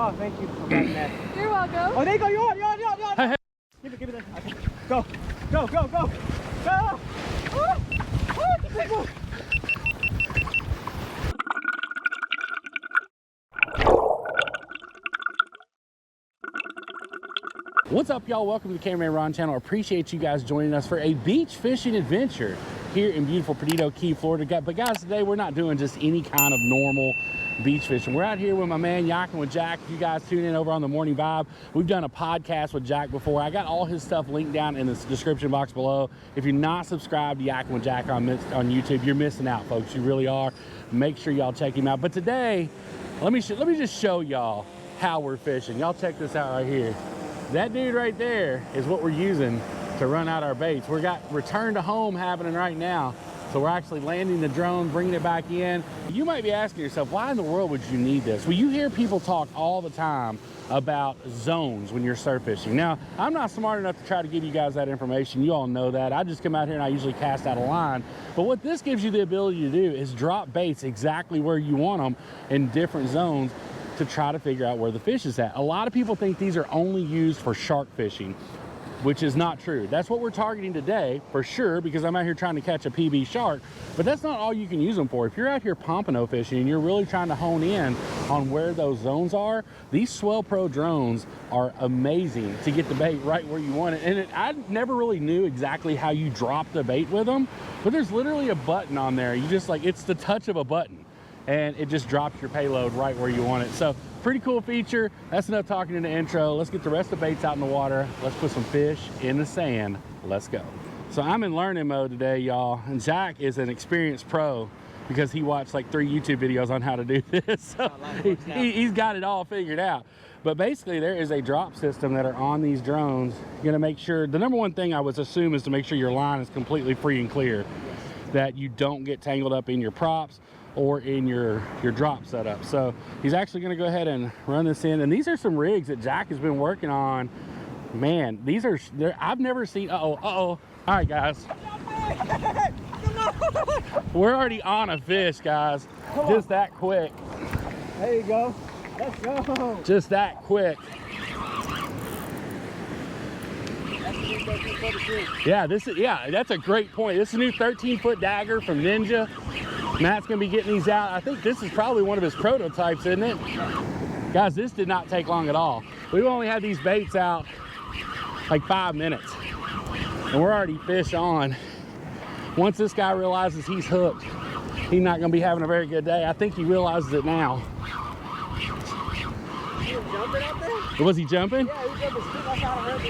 Oh, thank you for grabbing that. You're welcome. Oh, there you go. You're on. Hey, hey. Give me that. Okay. Go. Go. Oh, the big one. What's up, y'all? Welcome to the Cameraman Ron channel. Appreciate you guys joining us for a beach fishing adventure here in beautiful Perdido Key, Florida. But guys, today we're not doing just any kind of normal beach fishing. We're out here with my man Yakking with Jack. If you guys tune in over on the Morning Vibe, we've done a podcast with Jack before. I got all his stuff linked down in the description box below. If you're not subscribed to Yakking with Jack on YouTube, you're missing out, folks. You really are. Make sure y'all check him out. But today, let me just show y'all how we're fishing. Y'all check this out right here. That dude right there is what we're using to run out our baits. We got return to home happening right now. So we're actually landing the drone, bringing it back in. You might be asking yourself, why in the world would you need this? Well, you hear people talk all the time about zones when you're surf fishing. Now, I'm not smart enough to try to give you guys that information. You all know that. I just come out here and I usually cast out a line. But what this gives you the ability to do is drop baits exactly where you want them in different zones to try to figure out where the fish is at. A lot of people think these are only used for shark fishing, which is not true. That's what we're targeting today for sure, because I'm out here trying to catch a PB shark, but that's not all you can use them for. If you're out here pompano fishing and you're really trying to hone in on where those zones are, these Swell Pro drones are amazing to get the bait right where you want it. And I never really knew exactly how you drop the bait with them, but there's literally a button on there. You just it's the touch of a button, and it just drops your payload right where you want it. So pretty cool feature. That's enough talking in the intro. Let's get the rest of the baits out in the water. Let's put some fish in the sand. Let's go. So I'm in learning mode today, y'all. And Zach is an experienced pro because he watched like 3 YouTube videos on how to do this. So he's got it all figured out. But basically there is a drop system that are on these drones. You're gonna make sure, the number one thing I would assume is to make sure your line is completely free and clear, that you don't get tangled up in your props or in your drop setup. So he's actually going to go ahead and run this in, and these are some rigs that Jack has been working on. Man, these are, I've never seen. All right, guys, we're already on a fish, guys. Just that quick. There you go. Let's go. Just that quick. Yeah, that's a great point. This is a new 13-foot dagger from Ninja. Matt's gonna be getting these out. I think this is probably one of his prototypes, isn't it? Guys, this did not take long at all. We've only had these baits out like 5 minutes, and we're already fish on. Once this guy realizes he's hooked, he's not gonna be having a very good day. I think he realizes it now. He was jumping up there? Was he jumping? Yeah, he was jumping. That's how I heard the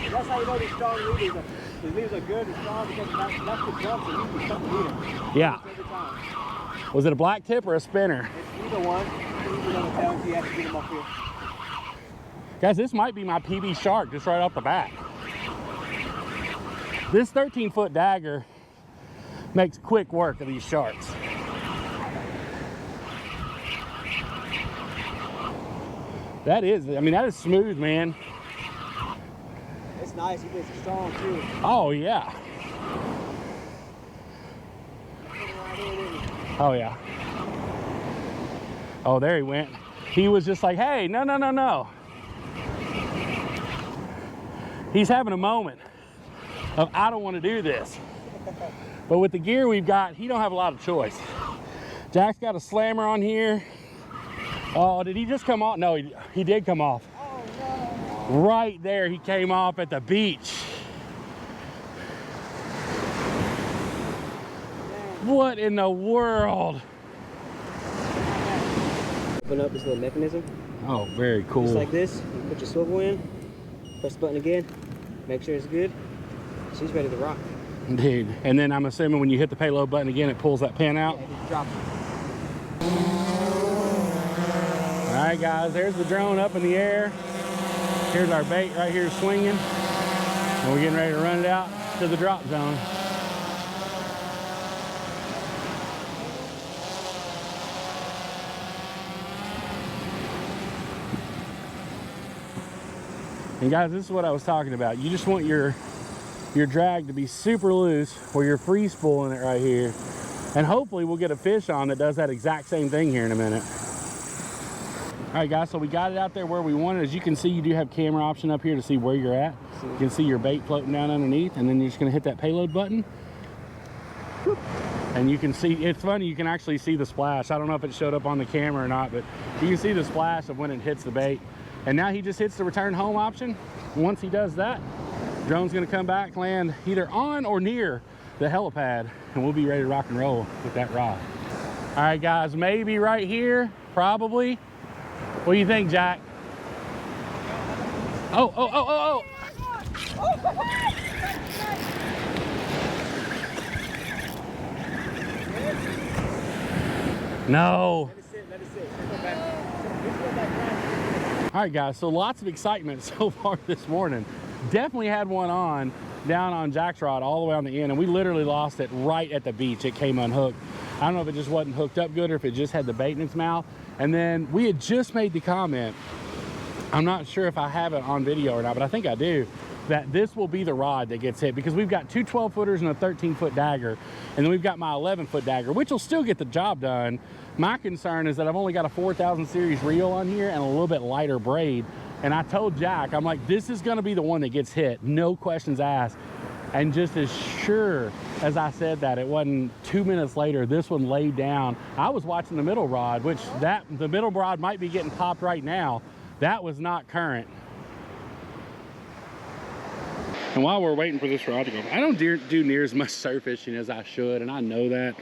That's how you know these strong leaders. These leaders are good and strong because that's the jump, so you can stop the leader. Yeah. Every time. Was it a black tip or a spinner? It's either one. You're going to tell if you have to get them up here. Guys, this might be my PB shark just right off the bat. This 13-foot dagger makes quick work of these sharks. That is smooth, man. It's nice. It's strong too. Oh yeah. Oh yeah. Oh, there he went. He was just like, hey, no. He's having a moment of, I don't want to do this. But with the gear we've got, he don't have a lot of choice. Jack's got a slammer on here. Oh, did he just come off? No, he did come off. Oh, no. Right there, he came off at the beach. What in the world? Open up this little mechanism. Oh, very cool. Just like this. You put your swivel in, press the button again, make sure it's good. She's ready to rock. Dude, and then I'm assuming when you hit the payload button again, it pulls that pin out? Yeah, it just drops it. All right, guys, there's the drone up in the air. Here's our bait right here swinging. And we're getting ready to run it out to the drop zone. And guys, this is what I was talking about. You just want your drag to be super loose where you're free spooling it right here. And hopefully we'll get a fish on that does that exact same thing here in a minute. All right, guys, so we got it out there where we want it. As you can see, you do have camera option up here to see where you're at. You can see your bait floating down underneath, and then you're just gonna hit that payload button. And you can see, it's funny, you can actually see the splash. I don't know if it showed up on the camera or not, but you can see the splash of when it hits the bait. And now he just hits the return home option. Once he does that, drone's gonna come back, land either on or near the helipad, and we'll be ready to rock and roll with that rod. All right, guys, maybe right here, probably. What do you think, Jack? Oh, oh, oh, oh, oh! No. Let it sit, let it sit. Go back. All right, guys, so lots of excitement so far this morning. Definitely had one on down on Jack's rod all the way on the end, and we literally lost it right at the beach. It came unhooked. I don't know if it just wasn't hooked up good or if it just had the bait in its mouth. And then we had just made the comment, I'm not sure if I have it on video or not, but I think I do, that this will be the rod that gets hit, because we've got two 12-footers and a 13-foot dagger, and then we've got my 11-foot dagger, which will still get the job done. My concern is that I've only got a 4000 series reel on here and a little bit lighter braid. And I told Jack, I'm like, this is gonna be the one that gets hit, no questions asked. And just as sure as I said that, it wasn't 2 minutes later, this one laid down. I was watching the middle rod, which the middle rod might be getting popped right now. That was not current. And while we're waiting for this rod to go, I don't do near as much surf fishing as I should, and I know that.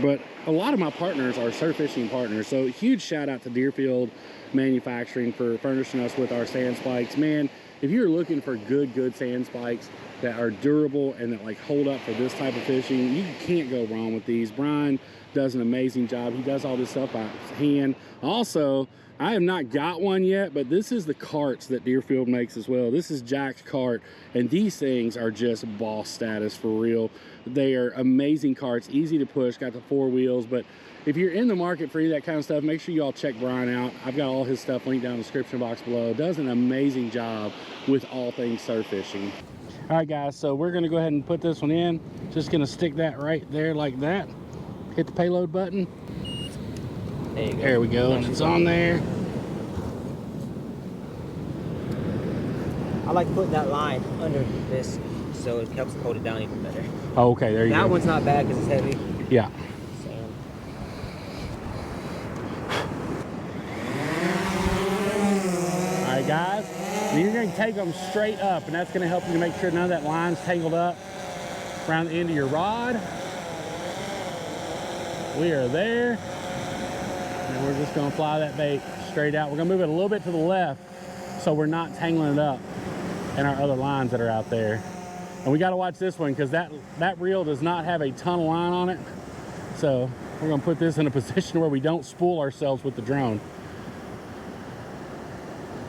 But a lot of my partners are surf fishing partners. So huge shout out to Deerfield Manufacturing for furnishing us with our sand spikes. Man, if you're looking for good sand spikes that are durable and that like hold up for this type of fishing, you can't go wrong with these. Brian does an amazing job. He does all this stuff by hand. Also, I have not got one yet, but this is the carts that Deerfield makes as well. This is Jack's cart, and these things are just boss status for real. They are amazing carts, easy to push, got the 4 wheels. But if you're in the market for any of that kind of stuff, make sure you all check Brian out. I've got all his stuff linked down in the description box below. Does an amazing job with all things surf fishing. All right, guys, so we're gonna go ahead and put this one in. Just gonna stick that right there like that. Hit the payload button. There you go. There we go, and it's on there. I like putting that line under this so it helps hold it down even better. Oh, okay, there you go. That one's not bad because it's heavy. Yeah. Sand. All right, guys. Then you're going to take them straight up, and that's going to help you to make sure none of that line's tangled up around the end of your rod. We are there. And we're just going to fly that bait straight out. We're going to move it a little bit to the left so we're not tangling it up in our other lines that are out there. And we got to watch this one because that reel does not have a ton of line on it. So we're going to put this in a position where we don't spool ourselves with the drone.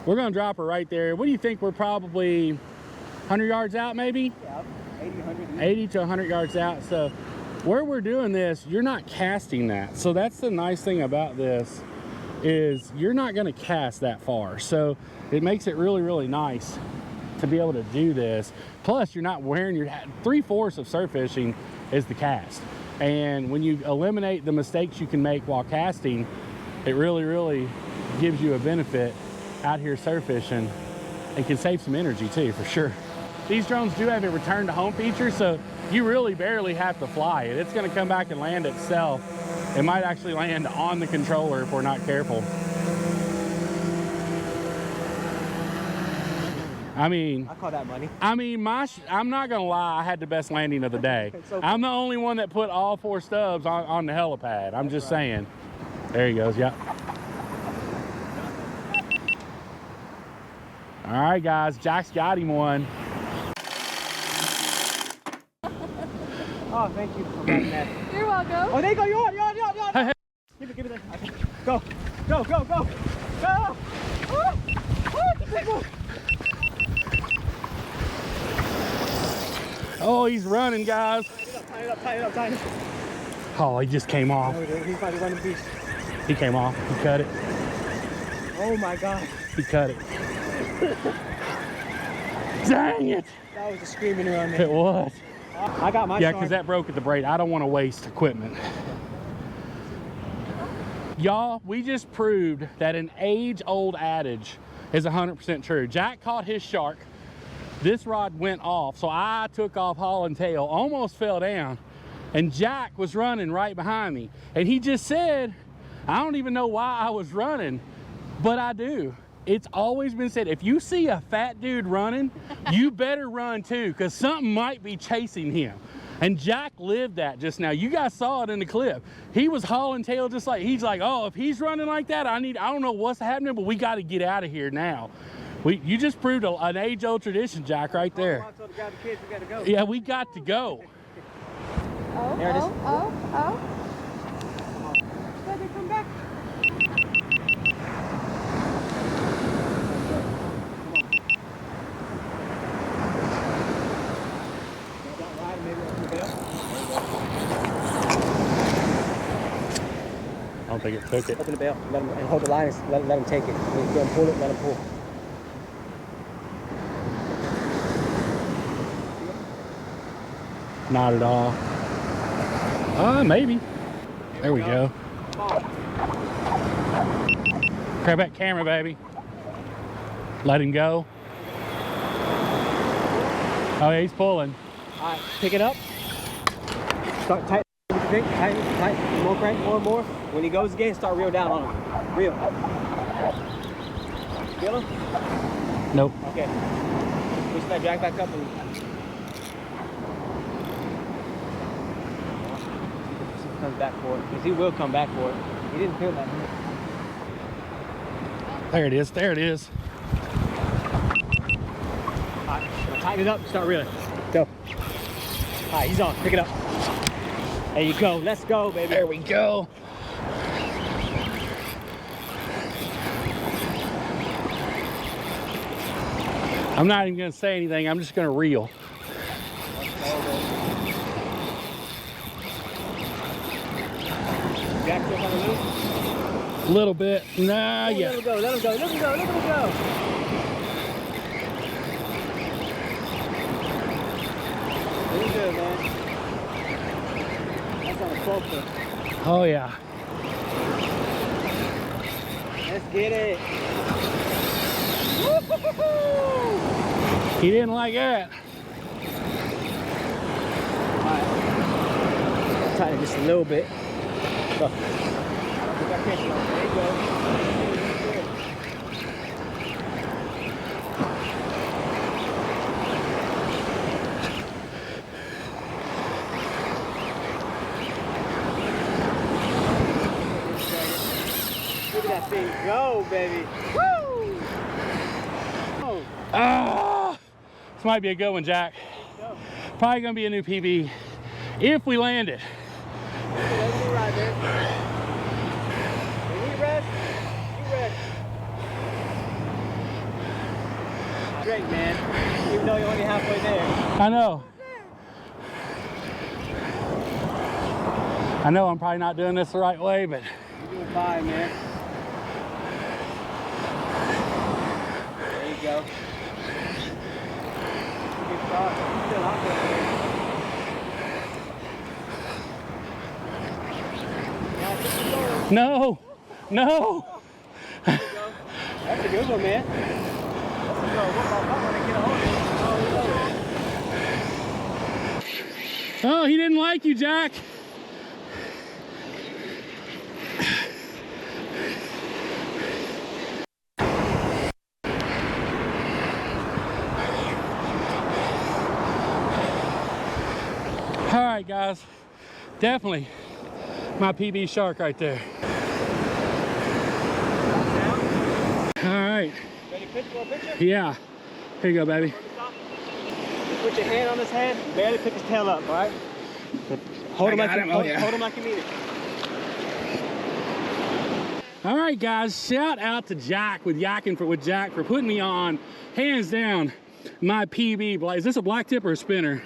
We're going to drop her right there. What do you think? We're probably 100 yards out maybe? Yeah, 80, 100. 80 to 100 yards out. So where we're doing this, you're not casting that. So that's the nice thing about this, is you're not going to cast that far. So it makes it really nice to be able to do this. Plus, you're not wearing your 3/4 of surf fishing is the cast. And when you eliminate the mistakes you can make while casting, it really gives you a benefit out here surf fishing, and can save some energy too, for sure. These drones do have a return to home feature, so you really barely have to fly it. It's going to come back and land itself. It might actually land on the controller if we're not careful. I mean, I call that money. I mean, I'm not gonna lie, I had the best landing of the day. So I'm the only one that put all 4 stubs on the helipad. I'm just saying. There he goes, yep. All right, guys, Jack's got him one. Oh, thank you for getting that. You're welcome. Oh, there you go. You're on. Hey. Give me that. Okay. Go. Go. Oh, the big one. Oh, he's running, guys. Tie it up. Oh, he just came off. No, he's about to run the beast. He came off. He cut it. Oh my God. He cut it. Dang it. That was a screaming around there. It was. I got my Yeah, shark. because that broke at the braid. I don't want to waste equipment. Y'all, we just proved that an age-old adage is 100% true. Jack caught his shark. This rod went off, so I took off hauling tail, almost fell down, and Jack was running right behind me. And he just said, I don't even know why I was running, but I do. It's always been said, if you see a fat dude running, you better run too, because something might be chasing him. And Jack lived that just now. You guys saw it in the clip. He was hauling tail just like, he's like, oh, if he's running like that, I don't know what's happening, but we got to get out of here now. You just proved an age-old tradition, Jack, right there. I told the guy, the kids, we got to go. Yeah, we got to go. Oh, There it is. oh. Baby, come back. I don't think it took it. Open the bell, let him, and hold the line, and let him take it. When you go and pull it, let him pull. Not at all. Maybe. There we go. Grab that camera, baby. Let him go. Oh, yeah, he's pulling. All right, pick it up. Start tight. Tight. More crank, more. When he goes again, start reel down on him. Reel. Feel him? Nope. Okay. Push that drag back up and see if he comes back for it. Because he will come back for it. He didn't feel that. There it is. There it is. All right, tighten it up and start reeling. Go. All right, he's on. Pick it up. There you go. Let's go, baby. There we go. I'm not even going to say anything. I'm just going to reel. Jack still on the loose? A little bit. Nah, yeah. Let him go. Let him go. Let him go. Let him go. Really good, man. That's on a 12-foot. Oh, yeah. Let's get it. He didn't like that. Alright. Tighten it just a little bit. Go. Put that pressure on. There you go. Look at that thing go, baby. Woo! Oh. Ah, this might be a good one, Jack. Probably gonna be a new PB if we land it. Let me ride there. When we rest, you rest. Great, man. Even though you're only halfway there. I know. I know I'm probably not doing this the right way, but You're doing fine, man. There you go. Good start. You're still out there. Yeah, keep it going. no, no. There you go. That's a good one, man. Let's go. What about that one to get a hold of it? Oh, he didn't like you, Jack. All right, guys, definitely my PB shark right there. All right, Ready for a picture? yeah, here you go, baby. Put your hand on his head, barely pick his tail up, all right? Hold him, hold him like you need it. All right, guys, shout out to Jack with Jack for putting me on, hands down, my PB. Is this a black tip or a spinner?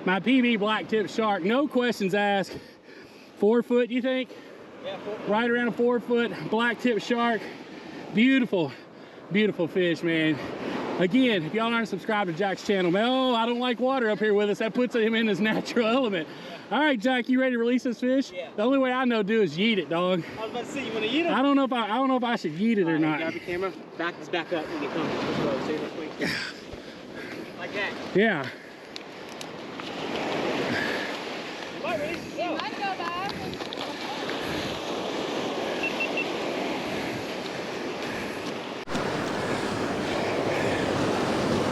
My PB black tip shark, no questions asked. 4 foot, you think? Yeah, 4 foot. Right around a 4 foot black tip shark. Beautiful, beautiful fish, man. Again, if y'all aren't subscribed to Jack's channel, man, oh, I don't like water up here with us. That puts him in his natural element. All right, Jack, you ready to release this fish? Yeah. The only way I know to do is yeet it, dog. I was about to say, you want to eat him? I don't know if I should yeet it or not. Grab your camera. Back this back up when you come. Let's go. See this way. Like that. Yeah. You might release yourself. Might go back.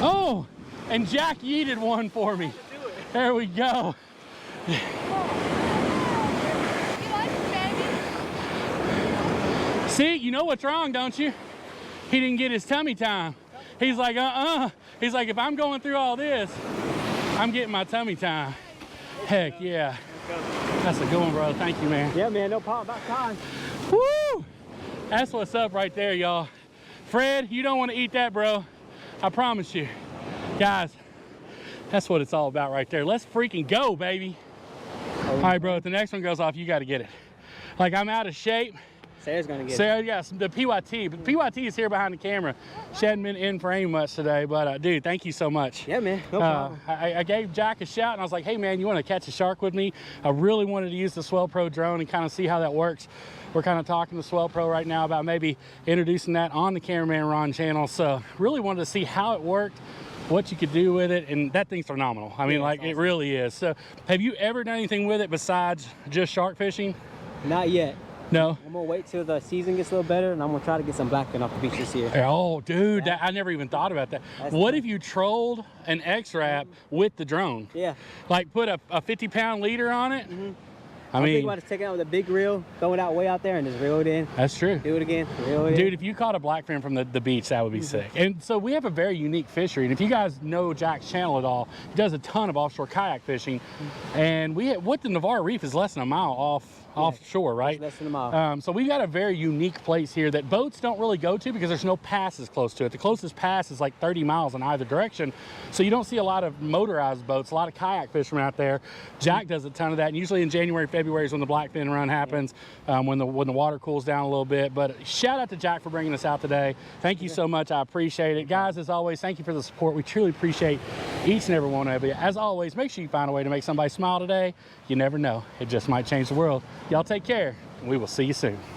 Oh, and Jack yeeted one for me. There we go. You like it, baby? See, you know what's wrong, don't you? He didn't get his tummy time. He's like, He's like, if I'm going through all this, I'm getting my tummy time. Heck yeah. That's a good one, bro. Thank you, man. Yeah, man, no problem. About time. Woo! That's what's up right there, y'all. Fred, you don't want to eat that, bro. I promise you. Guys, that's what it's all about right there. Let's freaking go, baby. All right, bro, if the next one goes off, you got to get it. Like, I'm out of shape. Sarah's going to get it. Sarah, yes, the PYT. But PYT is here behind the camera. She hadn't been in frame much today, but dude, thank you so much. Yeah, man, no problem. I gave Jack a shout, and I was like, hey, man, you want to catch a shark with me? I really wanted to use the Swell Pro drone and kind of see how that works. We're kind of talking to Swell Pro right now about maybe introducing that on the Cameraman Ron channel. So really wanted to see how it worked, what you could do with it, and that thing's phenomenal. I mean, yeah, like, awesome. It really is. So have you ever done anything with it besides just shark fishing? Not yet. No? I'm going to wait till the season gets a little better, and I'm going to try to get some blackfin off the beach this year. Oh, dude, Yeah. I never even thought about that. That's What nice. if you trolled an X-Wrap with the drone? Yeah. Like put a 50-pound leader on it? I I'm thinking mean, about just taking it out with a big reel, throwing it out way out there, and just reel it in. that's true. Do it again, reel it in. Dude, if you caught a blackfin from the beach, that would be sick. And so we have a very unique fishery. And if you guys know Jack's channel at all, he does a ton of offshore kayak fishing. And what the Navarre Reef is less than a mile offshore, right? Less than a mile. So we've got a very unique place here that boats don't really go to because there's no passes close to it. The closest pass is like 30 miles in either direction. So you don't see a lot of motorized boats, a lot of kayak fishermen out there. Jack does a ton of that. And usually in January, February is when the blackfin run happens, when the water cools down a little bit. But shout out to Jack for bringing us out today. Thank you so much. I appreciate it. Guys, as always, thank you for the support. We truly appreciate each and every one of you. As always, make sure you find a way to make somebody smile today. You never know. It just might change the world. Y'all take care, and we will see you soon.